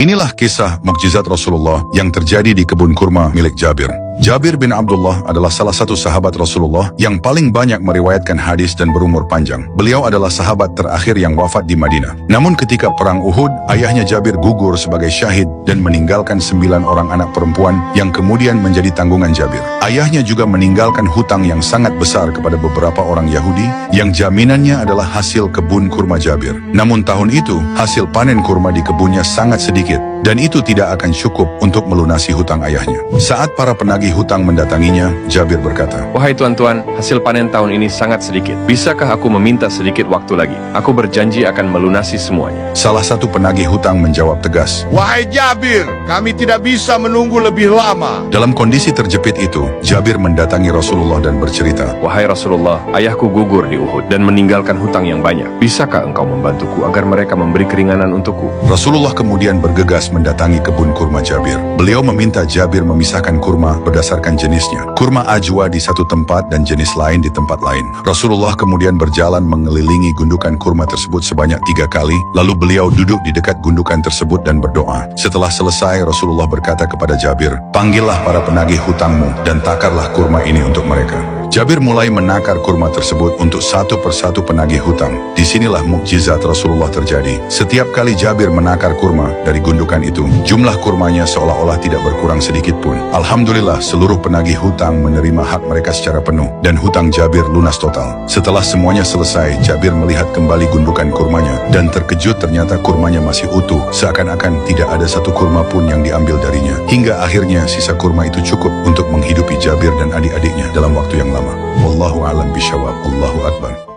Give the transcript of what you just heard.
Inilah kisah mukjizat Rasulullah yang terjadi di kebun kurma milik Jabir. Jabir bin Abdullah adalah salah satu sahabat Rasulullah yang paling banyak meriwayatkan hadis dan berumur panjang. Beliau adalah sahabat terakhir yang wafat di Madinah. Namun ketika perang Uhud, ayahnya Jabir gugur sebagai syahid dan meninggalkan 9 orang anak perempuan yang kemudian menjadi tanggungan Jabir. Ayahnya juga meninggalkan hutang yang sangat besar kepada beberapa orang Yahudi yang jaminannya adalah hasil kebun kurma Jabir. Namun tahun itu, hasil panen kurma di kebunnya sangat sedikit dan itu tidak akan cukup untuk melunasi hutang ayahnya. Saat para penagih hutang mendatanginya, Jabir berkata, "Wahai tuan-tuan, hasil panen tahun ini sangat sedikit. Bisakah aku meminta sedikit waktu lagi? Aku berjanji akan melunasi semuanya." Salah satu penagih hutang menjawab tegas, "Wahai Jabir, kami tidak bisa menunggu lebih lama." Dalam kondisi terjepit itu, Jabir mendatangi Rasulullah dan bercerita, "Wahai Rasulullah, ayahku gugur di Uhud dan meninggalkan hutang yang banyak. Bisakah engkau membantuku agar mereka memberi keringanan untukku?" Rasulullah kemudian bergegas mendatangi kebun kurma Jabir. Beliau meminta Jabir memisahkan kurma berdasarkan jenisnya. Kurma ajwa di satu tempat dan jenis lain di tempat lain. Rasulullah kemudian berjalan mengelilingi gundukan kurma tersebut sebanyak 3 kali, lalu beliau duduk di dekat gundukan tersebut dan berdoa. Setelah selesai, Rasulullah berkata kepada Jabir, "Panggillah para penagih hutangmu dan takarlah kurma ini untuk mereka." Jabir mulai menakar kurma tersebut untuk satu persatu penagih hutang. Disinilah mukjizat Rasulullah terjadi. Setiap kali Jabir menakar kurma dari gundukan itu, jumlah kurmanya seolah-olah tidak berkurang sedikit pun. Alhamdulillah, seluruh penagih hutang menerima hak mereka secara penuh dan hutang Jabir lunas total. Setelah semuanya selesai, Jabir melihat kembali gundukan kurmanya dan terkejut ternyata kurmanya masih utuh, seakan-akan tidak ada satu kurma pun yang diambil darinya. Hingga akhirnya sisa kurma itu cukup untuk menghidupi Jabir dan adik-adiknya dalam waktu yang lama. Wallahu a'lam bishawab. Allahu akbar.